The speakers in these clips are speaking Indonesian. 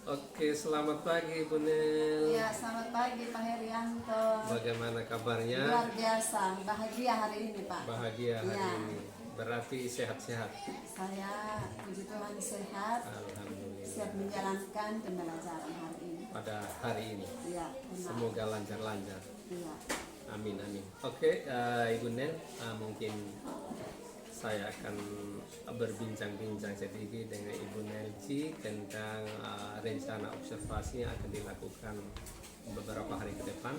Oke, selamat pagi Bu Nel. Ya, selamat pagi Pak Herianto. Bagaimana kabarnya? Luar biasa, bahagia hari ini Pak. Bahagia hari Ya, ini. Berarti sehat-sehat. saya puji Tuhan sehat, Alhamdulillah. siap menjalankan pembelajaran hari ini. Pada hari ini. Ya, benar. Semoga lancar-lancar. Iya. Amin, amin. Oke, Ibu Nel, mungkin saya akan berbincang-bincang sedikit dengan Ibu Nelci tentang rencana observasi yang akan dilakukan beberapa hari ke depan.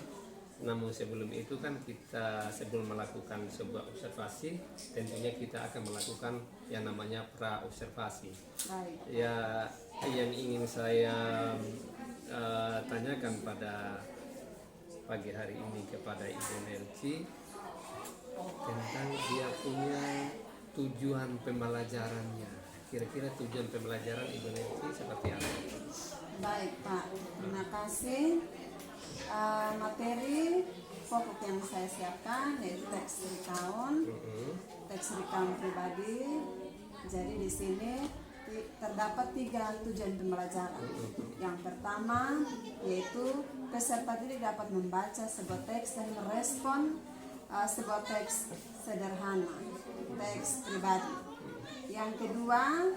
Namun sebelum itu kan kita sebelum melakukan sebuah observasi, tentunya kita akan melakukan yang namanya pra-observasi. Baik. Ya, yang ingin saya tanyakan pada pagi hari ini kepada Ibu Nelci tentang dia punya tujuan pembelajarannya. Kira-kira tujuan pembelajaran Ibu Nelci seperti apa? Baik Pak, terima kasih. Materi pokok yang saya siapkan yaitu teks recount pribadi. Jadi di sini terdapat 3 tujuan pembelajaran. Yang pertama yaitu peserta didik dapat membaca sebuah teks dan merespon sebuah teks sederhana, teks pribadi. Yang kedua,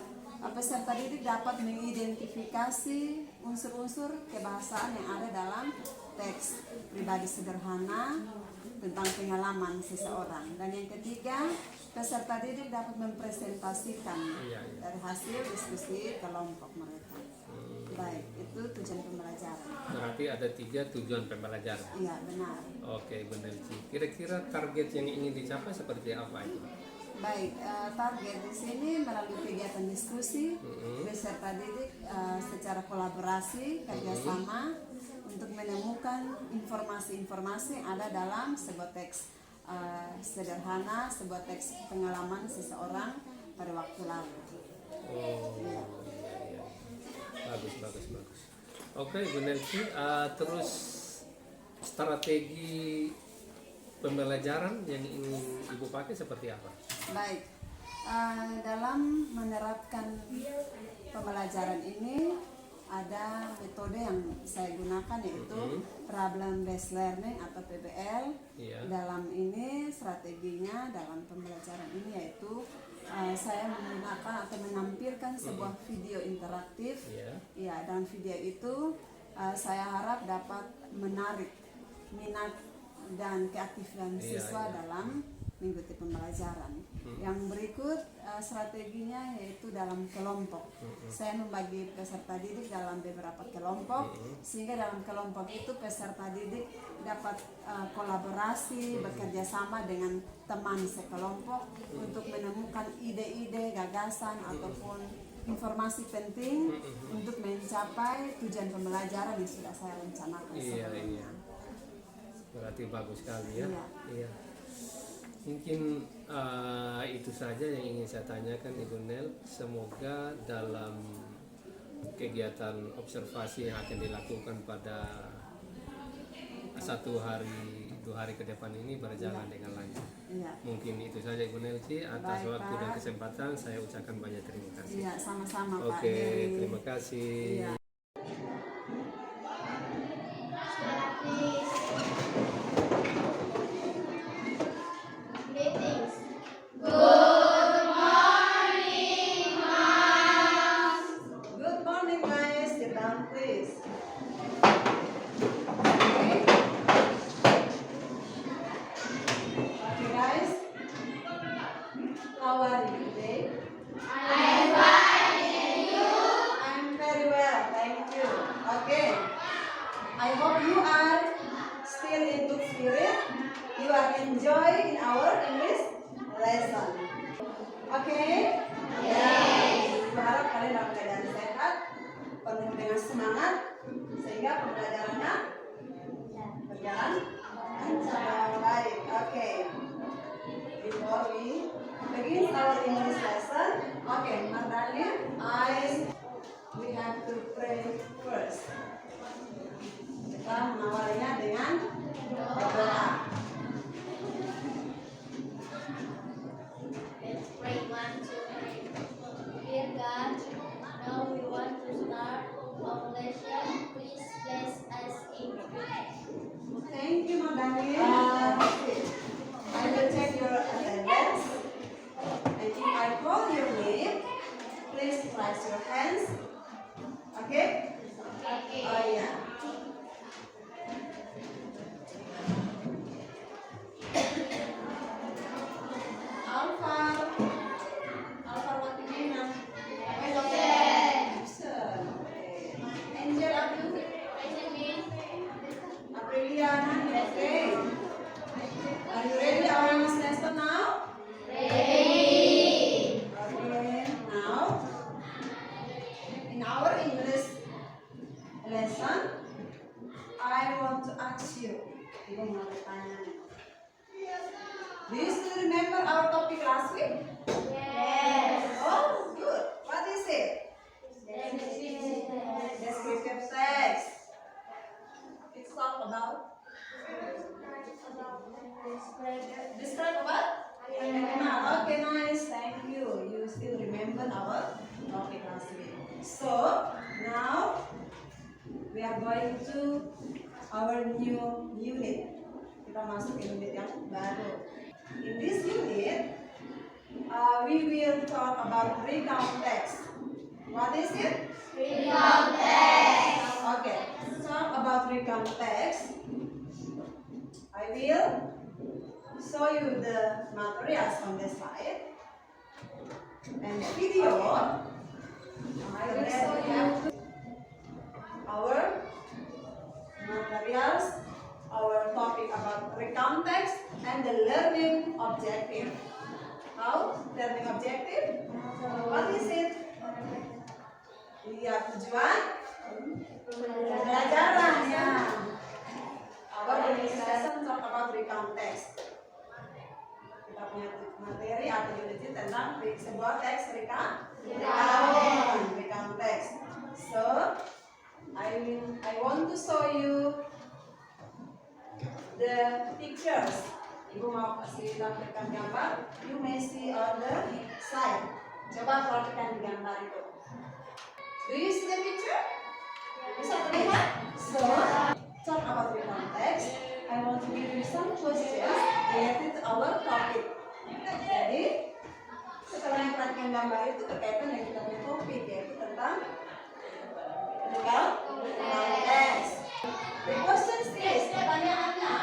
peserta didik dapat mengidentifikasi unsur-unsur kebahasaan yang ada dalam teks pribadi sederhana tentang pengalaman seseorang. Dan yang ketiga, peserta didik dapat mempresentasikan dari hasil diskusi kelompok mereka. Baik, itu tujuan pembelajaran. Berarti ada 3 tujuan pembelajaran. Iya, benar. Oke, Bu Nelci. Kira-kira target yang ingin dicapai seperti apa itu? Baik, target di sini melalui kegiatan diskusi peserta didik secara kolaborasi kerjasama untuk menemukan informasi-informasi yang ada dalam sebuah teks sederhana, sebuah teks pengalaman seseorang pada waktu lalu. Oh, iya. Bagus. Oke, Bu Nelci. Terus strategi pembelajaran yang ingin Ibu pakai seperti apa? Baik, dalam menerapkan pembelajaran ini ada metode yang saya gunakan yaitu problem based learning atau PBL. Dalam ini strateginya dalam pembelajaran ini yaitu saya menggunakan atau menampilkan sebuah video interaktif. Ya, dan video itu saya harap dapat menarik minat dan keaktifan siswa dalam mengikuti pembelajaran. Yang berikut strateginya yaitu dalam kelompok. Saya membagi peserta didik dalam beberapa kelompok sehingga dalam kelompok itu peserta didik dapat kolaborasi, bekerja sama dengan teman sekelompok untuk menemukan ide-ide, gagasan ataupun informasi penting untuk mencapai tujuan pembelajaran yang sudah saya rencanakan sebelumnya. Berarti bagus sekali ya. Iya. Mungkin itu saja yang ingin saya tanyakan Ibu Nel. Semoga dalam kegiatan observasi yang akan dilakukan pada 1 hari 2 hari ke depan ini berjalan dengan lancar. Mungkin itu saja Ibu Nelci. Atas waktu dan kesempatan saya ucapkan banyak terima kasih. Iya, sama-sama Pak. Oke, terima kasih. Iya. How are you today? I'm fine, and you? I'm very well, thank you. Okay. I hope you are still in good spirit. You are enjoying our English lesson. Okay? Yes. Berharap kalian dalam keadaan sehat, penuh dengan semangat, sehingga pembelajarannya berjalan lancar. Baik. Okay. Before we begin our English lesson, okay, Mardani, we have to pray first. Kita mengawalinya dengan berdoa. Let's pray 1, 2, 3. Dear God, now we want to start our lesson. I will check your attendance. And if I call your name, please raise your hands. Okay? Oh yeah. Alpha. Alpha Latina. Yes. Okay. Angel Abdul. Apriliana. Okay. Are you ready our English lesson now? Okay. Now, in our English lesson, I want to ask you. Ibu mau bertanya nih. Do you still remember our topic last week? Oh, good. What is it? Descriptive text. It's talk about describe what? Animal. Okay, nice. Thank you. You still remember our topic last week. So now we are going to our new unit. Kita masuk ke unit yang baru. In this unit, we will talk about recount text. What is it? Recount text. Okay, talk about recount text. I will show you the materials on the slide and the video. I will show you our materials, our topic about recount text, and the learning objective. How? Learning objective? What is it? Lihat tujuan pembelajaran ya. Our English lesson talk about recount text. Kita punya materi atau unit tentang sebuah teks recount text. So I want to show you the pictures. Ibu mau kasih tampilkan gambar. You may see on the slide. Coba perhatikan di gambar itu. Do you see the picture? Bisa terlihat? So, talk about the context. I want to give you some questions related to our topic. Jadi, setelah yang perhatikan gambar itu berkaitan dengan kita punya topik, yaitu tentang context. The question is, pertanyaannya,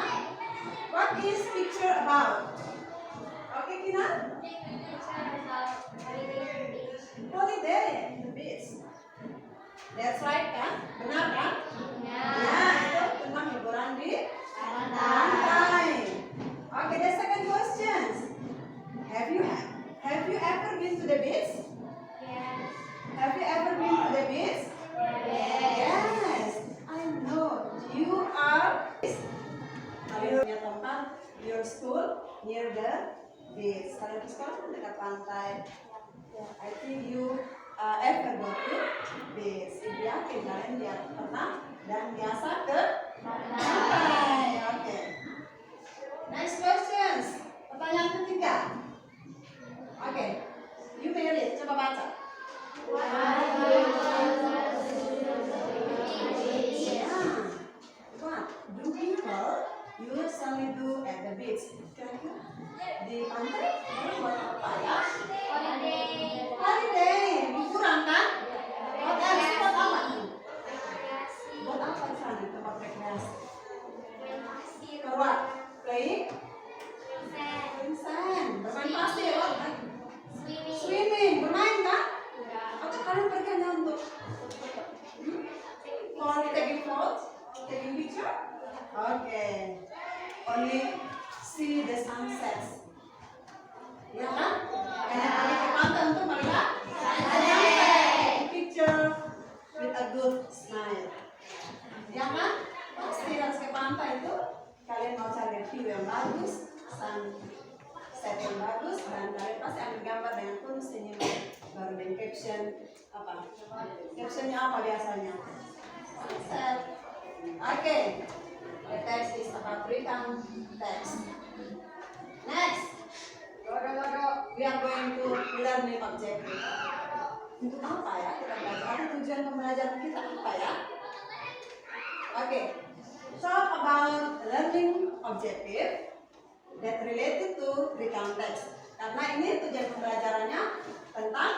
what is picture about? Oke, Kina? Holiday in the beach. That's right kan? Benar kan? Ya, itu tentang liburan di pantai. Okay, the second question. Have you ever been to the beach? Have you ever been to the beach? Yes. I know. You are. Kalian punya tempat your school near the beach. Kalian di sekolah kan dekat pantai. I think you ever go to beach. Ibu yakin kalian pernah dan biasa ke pantai. Okay. Next questions. Pertanyaan ketiga. Okay. You may read. Coba baca. What do people usually do at the beach? Kira-kira di pantai buat apa ya? Holiday, liburan kan? Buat apa? Buat apa di sana tempat rekreasi? Buat playing? Sand, bermain pasir, swimming, bermain kan? Atau kalian pergi hanya untuk for taking photos, taking picture? Okay. Only see the sunsets. Ya kan? Kalian pergi ke pantai untuk melihat sunset. Picture with a good smile. Ya kan? Pasti harus ke pantai itu. Kalian mau cari view yang bagus, sunset yang bagus, dan kalian pasti ambil gambar dengan penuh senyuman. Baru dengan caption apa? Captionnya apa biasanya? Sunset. Okay. The text is about recount text. Next. We are going to learning objective. Untuk apa ya kita belajar? Apa tujuan pembelajaran kita apa ya? Okay. Talk about learning objective that related to recount text. Karena ini tujuan pembelajarannya tentang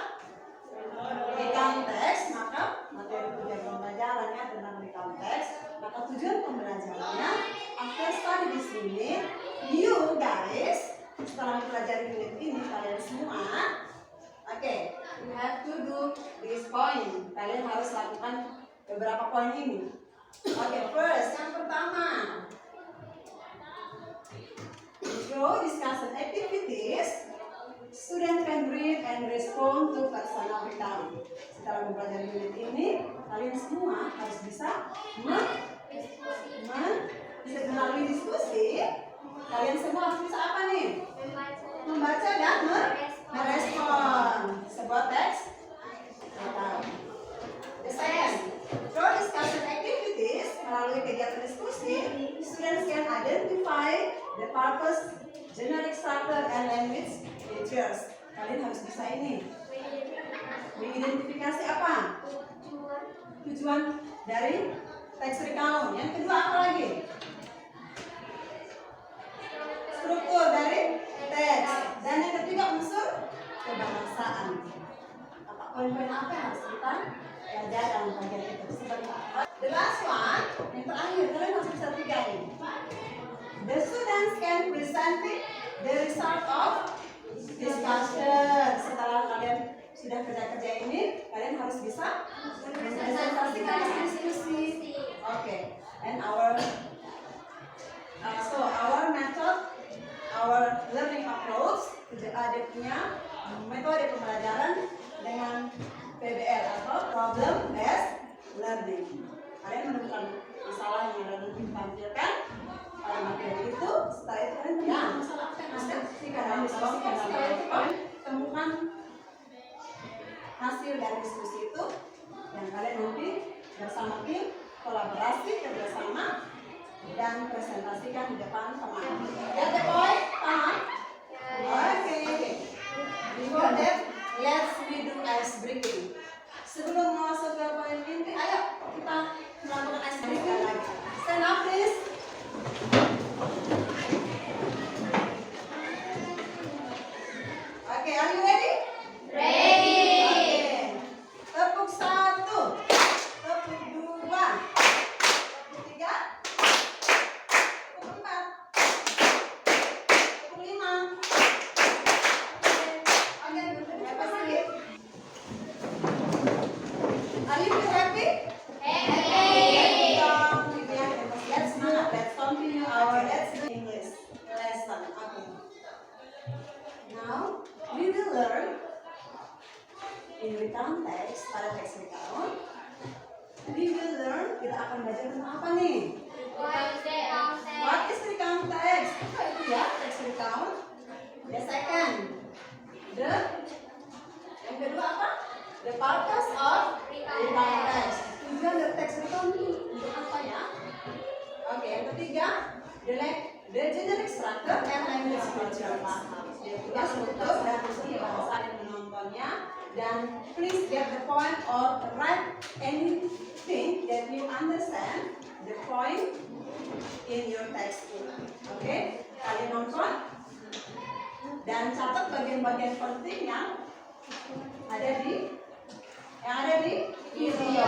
recount text, maka materi tujuan pembelajarannya tentang recount text. Maka tujuan pembelajarannya after study this unit, you guys setelah mempelajari unit ini kalian semua, you have to do this point. Kalian harus lakukan beberapa poin ini. First, yang pertama, through discussion activities, student can read and respond to personal recount. Setelah mempelajari unit ini, kalian semua harus bisa melalui diskusi. Kalian semua harus bisa apa nih? Membaca dan merespon sebuah teks. The second, through discussion activities, melalui kegiatan diskusi, students can identify the purpose, generic structure, and language features. Kalian harus bisa ini. Mengidentifikasi apa? Tujuan dari teks recount. Yang kedua apa lagi? Struktur dari teks. Dan yang ketiga unsur kebangsaan. Poin-poin apa yang harus kita belajar dalam bagian itu? Sebentar. The last one, yang terakhir, kalian harus bisa tiga ini. The students can present the result of discussion. Setelah kalian sudah kerja-kerja ini, kalian harus bisa mempresentasikan diskusi. And our method, our learning approach, dia punya metode pembelajaran dengan PBL atau problem based learning. Kalian menemukan masalah yang ada nanti ditampilkan pada materi itu. Setelah itu kalian masalah apa yang ada temukan hasil dari diskusi itu yang kalian nanti bersama tim kolaborasi kerjasama dan presentasikan di depan teman. Get the point? Before that, let's do ice breaking. Sebelum masuk ke poin inti, ayo kita melakukan ice breaking lagi. Stand up please. Are you ready? Ready. Tepuk 1, tepuk 2, tepuk 3, tepuk 4, tepuk 5. Are you happy? Happy. Let's continue our English lesson. Now we will learn in recount text, pada teks recount. We will learn, kita akan belajar tentang apa nih? What is recount text? Apa itu ya teks recount? The second, yang kedua apa? The purpose of recount text. Tujuan dari teks recount itu untuk apa ya? Yang ketiga, the generic structure and language feature. Tugas struktur dan unsur bahasa yang menontonnya. Dan please get the point or write anything that you understand the point in your text. Kalian nonton dan catat bagian-bagian penting yang ada di video.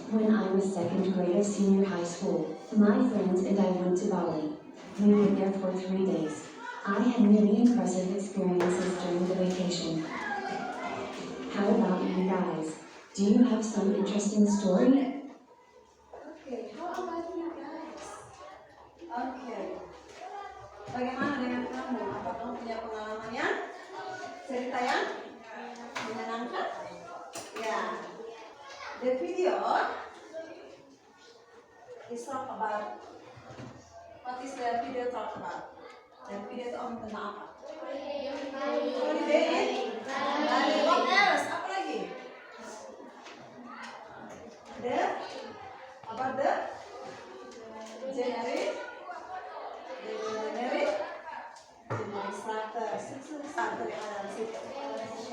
When I was second grade of senior high school, my friends and I went to Bali. We were there for 3 days. I had many impressive experiences during the vacation. How about you guys? Do you have some interesting story? How about you guys? Bagaimana dengan kamu? Apa kamu punya pengalaman yang cerita yang menyenangkan? The video is talk about. What is the video talk about? Dan video itu tentang apa? Holiday. What else? Apa lagi? About the generic structure.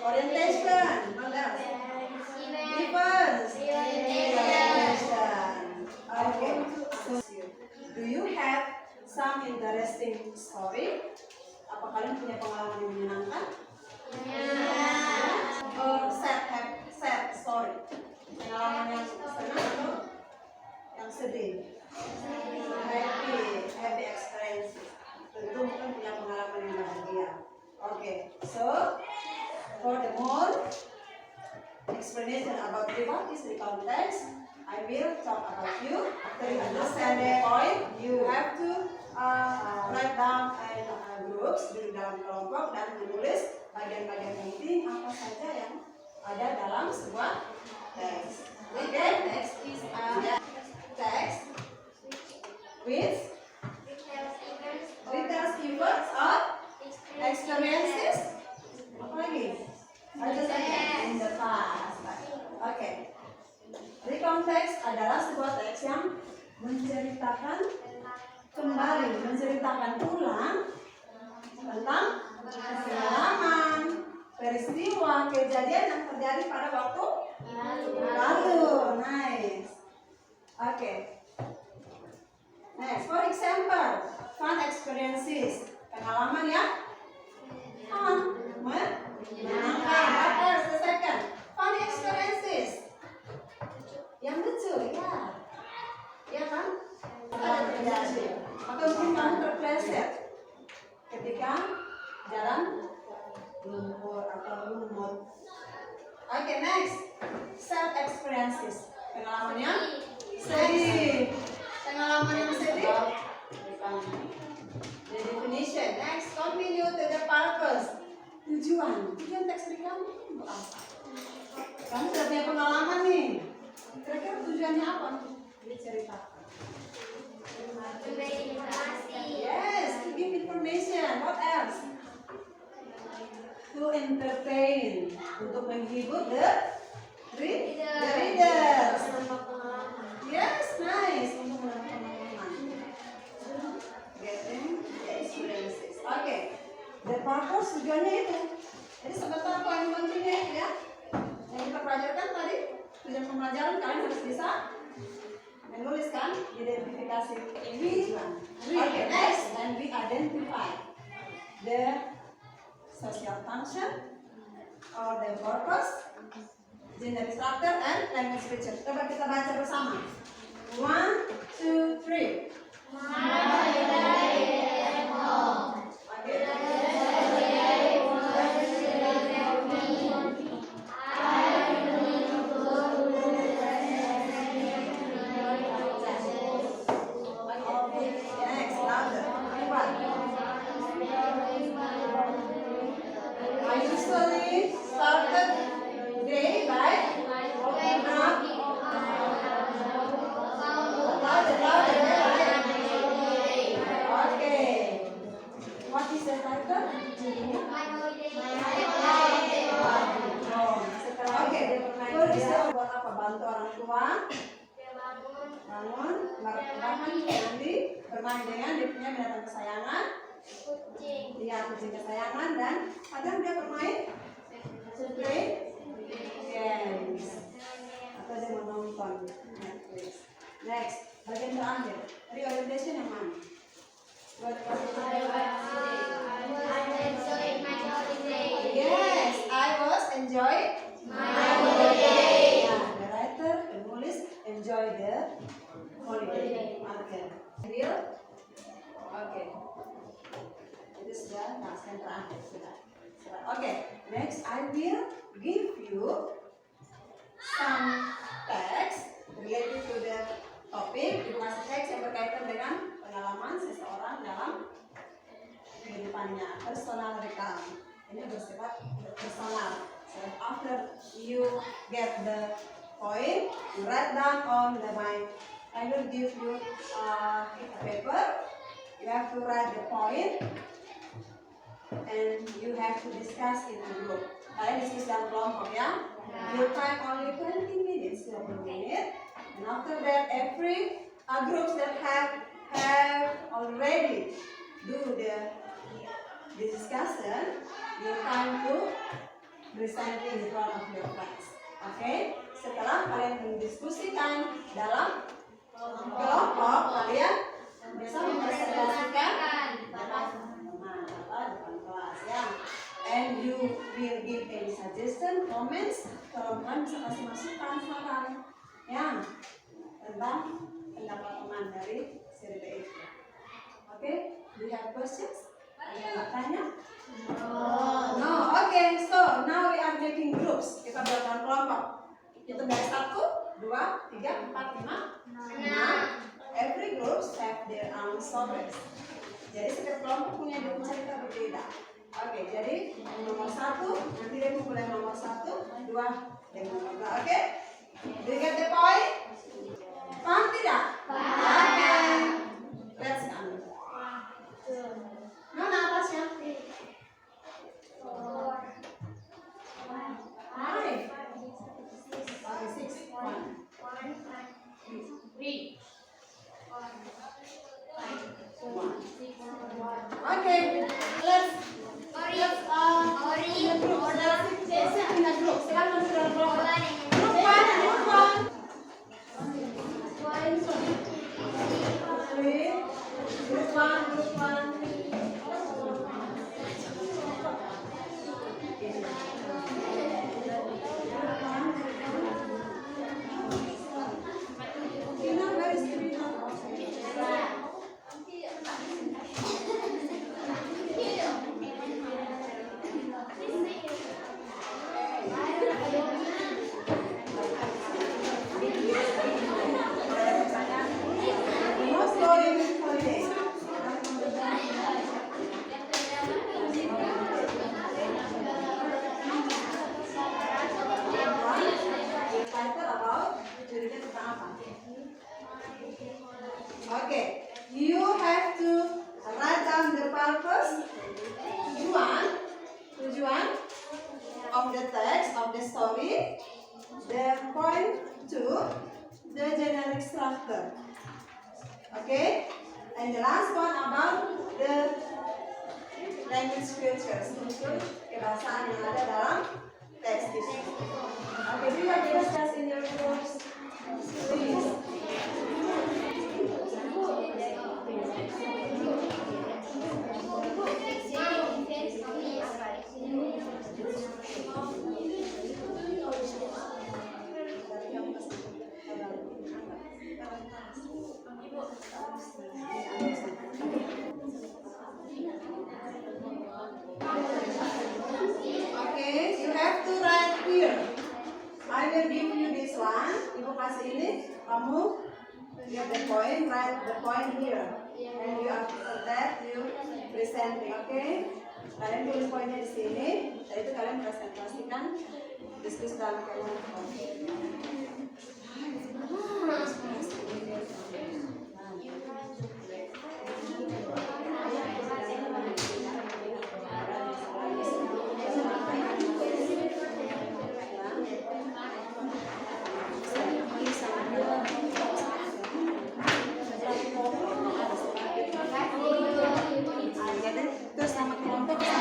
Orientation. What else? Difference. some interesting story? Apa kalian punya pengalaman yang menyenangkan? Or sad story? Pengalaman yang senang atau yang sedih? Happy experience. Tentu mungkin punya pengalaman yang bahagia. Okay, so for the more explanation about what is the context, I will talk about you. After you understand the point, you have to write down in groups, duduk dalam kelompok dan menulis bagian-bagian penting apa saja yang ada dalam sebuah teks. Okay, next is text with details, events, or experiences. Apa lagi? In the past. Okay. Recount text adalah sebuah teks yang menceritakan kembali, menceritakan ulang tentang pengalaman, peristiwa, kejadian yang terjadi pada waktu lalu. Nice. Okay. Next, for example, fun experiences, pengalaman yang menyenangkan. What else? The second, funny experiences. Yang lucu, ya. Ya kan? Atau mungkin kamu terpleset ketika jalan lumpur atau lumut. Okay, next. Sad experiences. Pengalaman yang sedih. Pengalaman yang sedih. The definition. Next, continue to the purpose. Tujuan teks dari kamu untuk apa? Kamu sudah punya pengalaman nih. Kira-kira tujuannya apa? Diceritakan. Yes, to give information. What else? To entertain. Untuk menghibur the readers. Yes, nice. Untuk menambah pengalaman. Getting the experiences. Okay. The purpose tujuannya itu. Jadi sebentar poin pentingnya ya. Yang kita pelajarkan tadi. Tujuan pembelajaran kalian harus bisa menuliskan identifikasi tujuan. Okay, next, and we identify the social function or the purpose, gender structure, and language feature. Coba kita baca bersama. 1, 2, 3. Bantu orang tua, bangun, bahkan nanti bermain dengan dia punya binatang kesayangan, kucing kesayangan, dan kadang dia bermain play games atau dia menonton Netflix. Next, bagian terakhir, reorientation yang mana? Yes, I was enjoying my holiday. The writer, the penulis, enjoy the holiday. Okay. Real? Okay. Itu sudah yang terakhir sudah. Okay. Next, I will give you some text related to the topic. Informasi teks yang berkaitan dengan pengalaman seseorang dalam kehidupannya. Personal recount. Ini bersifat personal. So after you get the point, you write down on the mind. I will give you a paper. You have to write the point, and you have to discuss in a group. Kalian diskusi dalam kelompok ya. You time only 20 minutes, 20 menit. And after that, every groups that have already do the discussion, you time to present in front of your class. Okay? Setelah kalian mendiskusikan dalam kelompok, kalian Biasa mempresentasikan depan teman atau depan kelas ya. And you will give any suggestion, comments. Kalau teman bisa kasih masukan sekarang ya tentang pendapat teman dari survei itu. Oke, do you have questions? Ada yang mau tanya? No. Okay, so now we are making groups. Kita buatkan kelompok. Itu dari 1, 2, 3, 4, 5, 6. Every group have their own stories. Jadi setiap kelompok punya dua cerita berbeda. Oke, jadi nomor 1 nanti dia mulai nomor 1, 2, dan nomor 2. Oke? Do you get the point? Paham tidak? Oke. Let's start. Mana atasnya? 3. Okay, let's in a group. Silakan sudah kelompok. Group 1. Group 1. Okay, you have to write down the purpose, tujuan of the text of the story, the point 2, the generic structure. Okay, and the last one about the language features, untuk kebahasaan yang ada dalam teks itu. Okay, do you have discuss in your groups? Please. Okay, you have to write here. I will give you this one. Ibu kasih ini, kamu get the point, write the point here. And you after that you presenting, okay? Kalian tulis poinnya di sini. Setelah itu kalian presentasikan, diskusi dalam kelompok. Terus sama kelompok. Okay,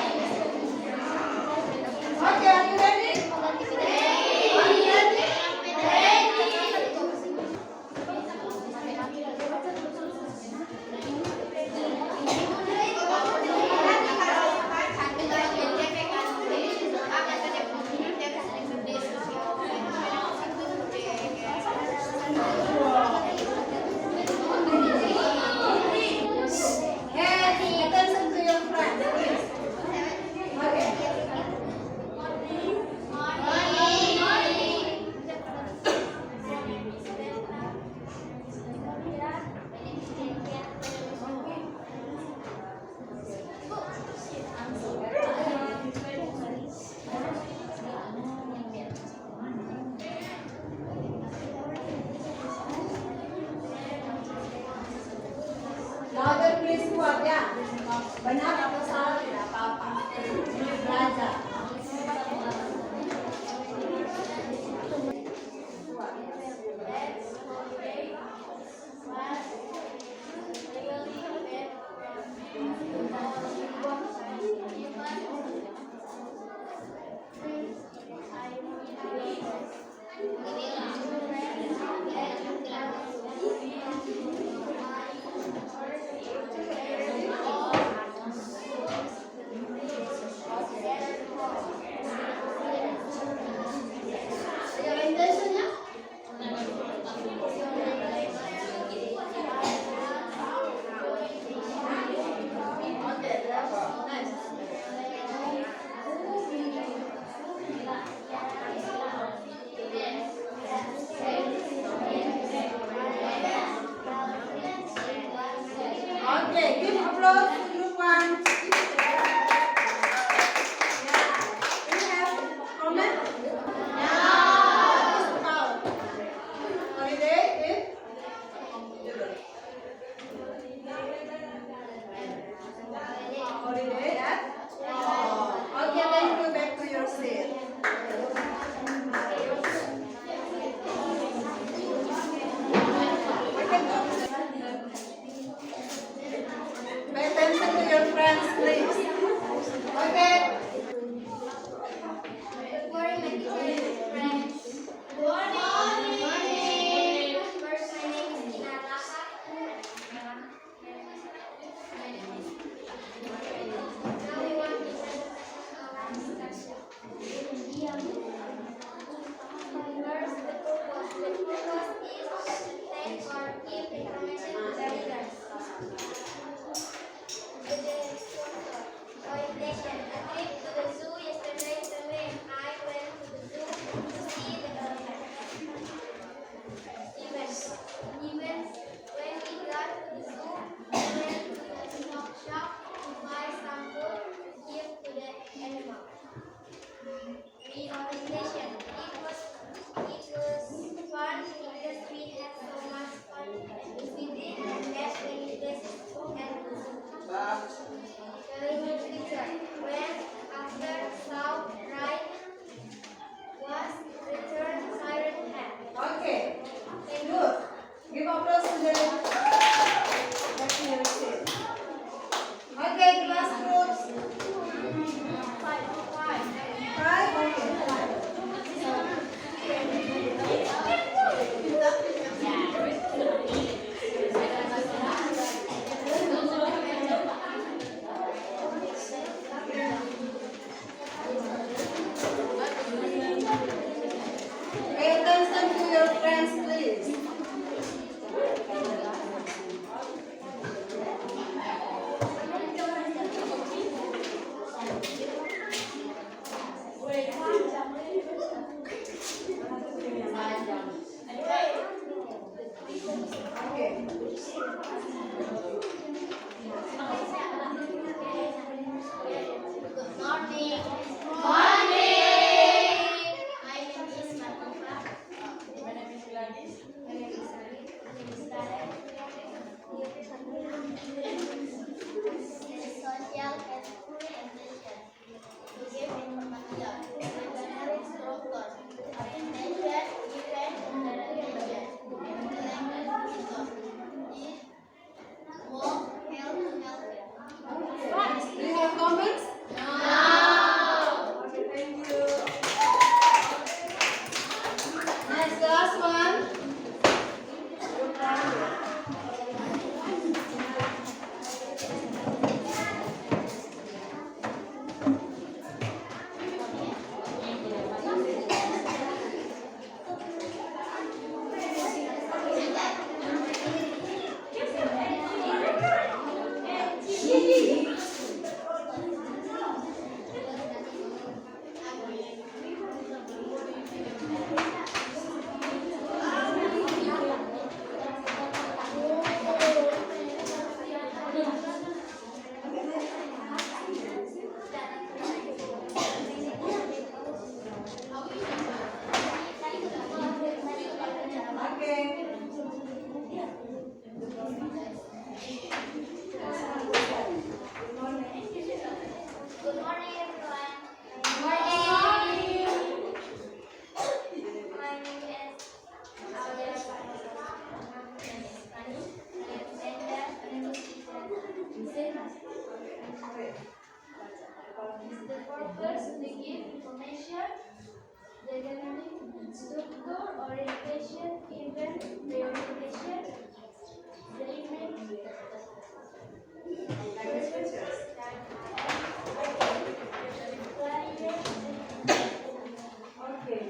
are you ready? Are you ready? friends, please. Good morning. Morning. My name is Matufa. My name is Gladys. My name is Sari. My name is Karen. Social and orientation. To give information. Primary structure. Orientation, event, and orientation. Language resource. Eat, walk, healthcare. Do you have comments? No. Okay, thank you. Next, the last one. Okay. Good morning, everyone. Good morning. My name is Aulia Farah. My name is Fanny. My name is Enda. My name is the purpose to give information, the structure, orientation, event, reorientation, Okay.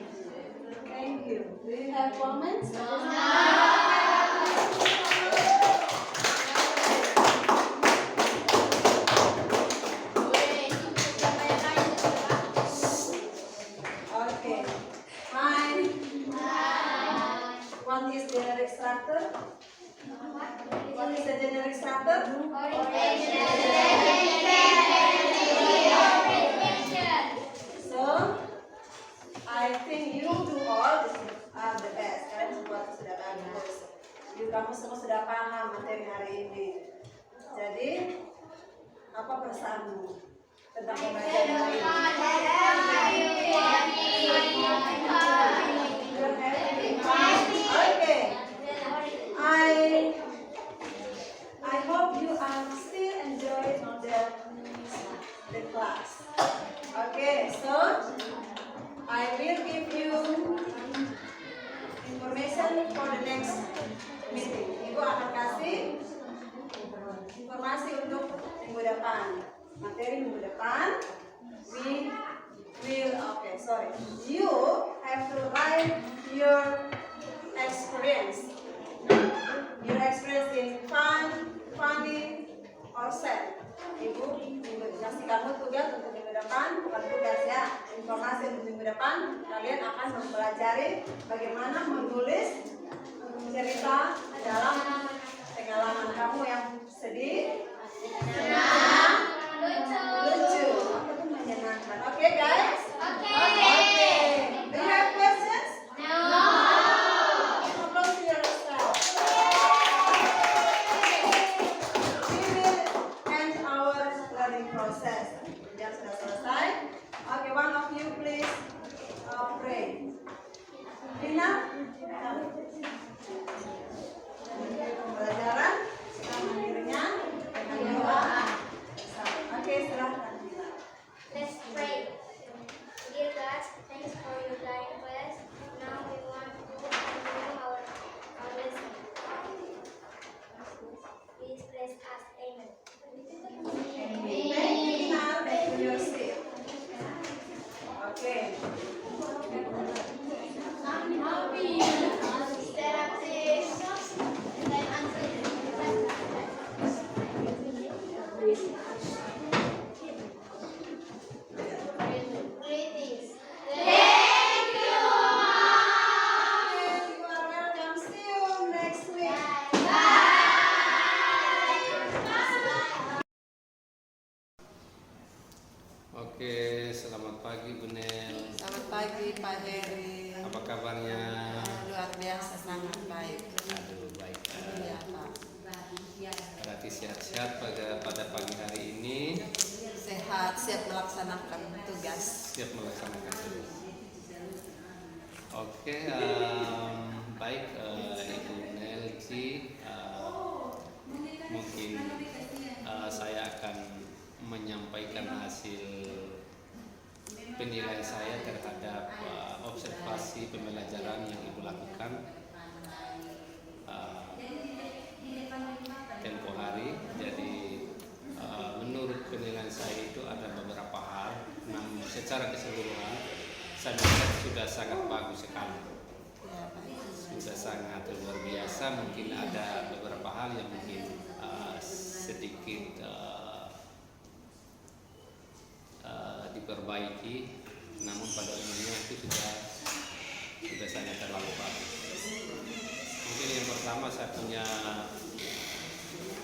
Thank you. Do you have comments? Okay. Hi. What is generic structure? What is a generic structure? So, I think you do all this are the best. Kalian semua sudah bagus. Kamu semua sudah paham materi hari ini. Jadi, apa perasaanmu tentang pembelajaran hari ini? You're happy? Okay. I hope you are still enjoying the class. Okay, so I will give you information for the next meeting. Ibu akan kasih informasi untuk minggu depan. Materi minggu depan. You have to write your experience. Your experience in fun, funny, or sad. Ibu kasih kamu tugas untuk minggu depan, bukan tugas ya, informasi untuk minggu depan. Kalian akan mempelajari bagaimana menulis cerita dalam pengalaman kamu yang sedih, senang, lucu, ataupun menyenangkan. Oke, guys? Okay. Do you have questions? Close yourself. We will end our learning process. Yang sudah selesai. Okay, one of you please pray. Rina, pembelajaran kita mengakhirinya dengan doa. Oke, silahkan. Let's pray. Oke, selamat pagi Bu Nel. Selamat pagi Pak Heri. Apa kabarnya? Luar biasa sangat baik. Aduh, baik. Iya Pak. Berarti sehat-sehat pada pagi hari ini. Sehat, siap melaksanakan tugas. Siap melaksanakan tugas. Oke, baik Ibu Nelci, mungkin saya akan menyampaikan hasil penilaian saya terhadap observasi pembelajaran yang Ibu lakukan tempo hari. Jadi menurut penilaian saya itu ada beberapa hal, namun secara keseluruhan saya melihat sudah sangat bagus sekali, Iya Pak. sudah sangat luar biasa. Mungkin ada beberapa hal yang mungkin sedikit diperbaiki, namun pada umumnya itu sudah sangat terlalu bagus. Mungkin yang pertama saya punya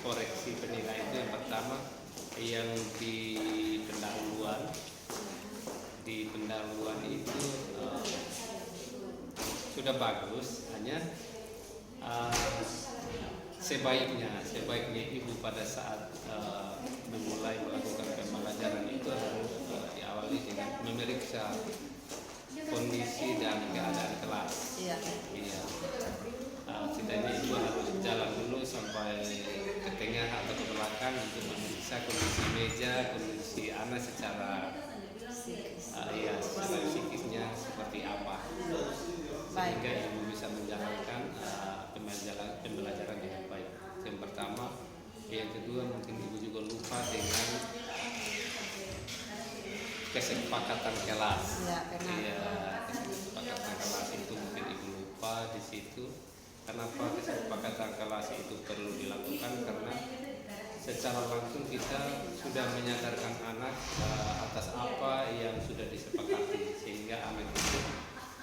koreksi penilaian itu. Yang pertama, yang di pendahuluan itu sudah bagus, hanya sebaiknya Ibu pada saat memulai melakukan pembelajaran itu harus diawali dengan memeriksa kondisi dan keadaan kelas. Iya. Iya. Setidaknya Ibu harus jalan dulu sampai ke tengah atau ke belakang untuk memeriksa kondisi meja, kondisi anak secara secara psikisnya seperti apa, sehingga Ibu bisa menjalankan pembelajaran dengan baik. Yang pertama. Yang kedua, mungkin Ibu juga lupa dengan kesepakatan kelas. Iya, benar. Iya, kesepakatan kelas itu mungkin Ibu lupa di situ. Kenapa kesepakatan kelas itu perlu dilakukan? Karena secara langsung kita sudah menyadarkan anak atas apa yang sudah disepakati, sehingga anak itu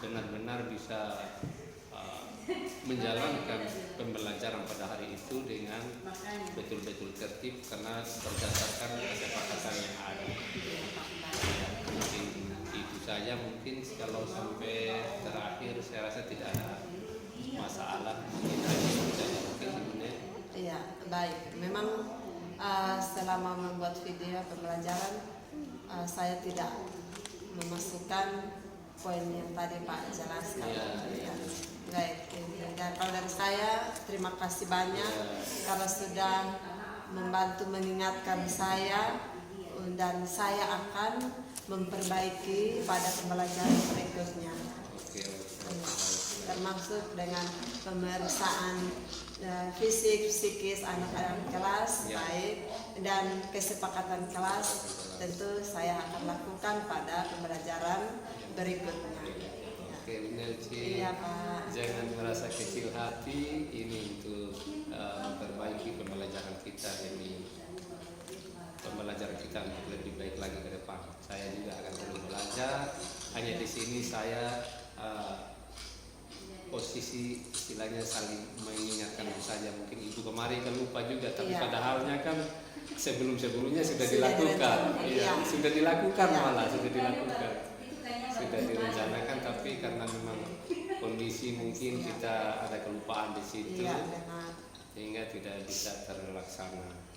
benar-benar bisa menjalankan pembelajaran pada hari itu dengan betul-betul tertib karena berdasarkan kesepakatan yang ada. Ya, mungkin itu saja. Mungkin kalau sampai terakhir saya rasa tidak ada masalah. Mungkin Iya, baik. Memang selama membuat video pembelajaran saya tidak memasukkan poin yang tadi Pak jelaskan. Iya. Baik. Dan kalau dari saya terima kasih banyak karena sudah membantu mengingatkan saya, dan saya akan memperbaiki pada pembelajaran berikutnya. Termasuk dengan pemeriksaan fisik, psikis anak-anak kelas, baik, dan kesepakatan kelas tentu saya akan lakukan pada pembelajaran berikutnya. Oke, Bu Nelci, Iya Pak. jangan merasa kecil hati. Ini untuk memperbaiki pembelajaran kita untuk lebih baik lagi ke depan. Saya juga akan terus belajar. Hanya di sini saya posisi istilahnya saling mengingatkan saja. Mungkin Ibu kemarin kan lupa juga, tapi Iya. padahalnya kan sebelumnya sudah Sudah dilakukan. direncanakan, Iya, iya. sudah dilakukan Iya. malah sudah dilakukan. Sudah direncanakan, tapi karena memang kondisi mungkin kita ada kelupaan di situ, Iya, benar. sehingga tidak bisa terlaksana.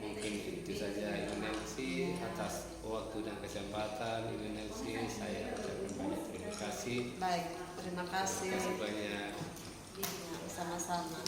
Mungkin itu saja Ibu Nelci. Atas waktu dan kesempatan Ibu Nelci, saya ucapkan banyak terima kasih. Baik, terima kasih. Terima kasih banyak. Ya, sama-sama.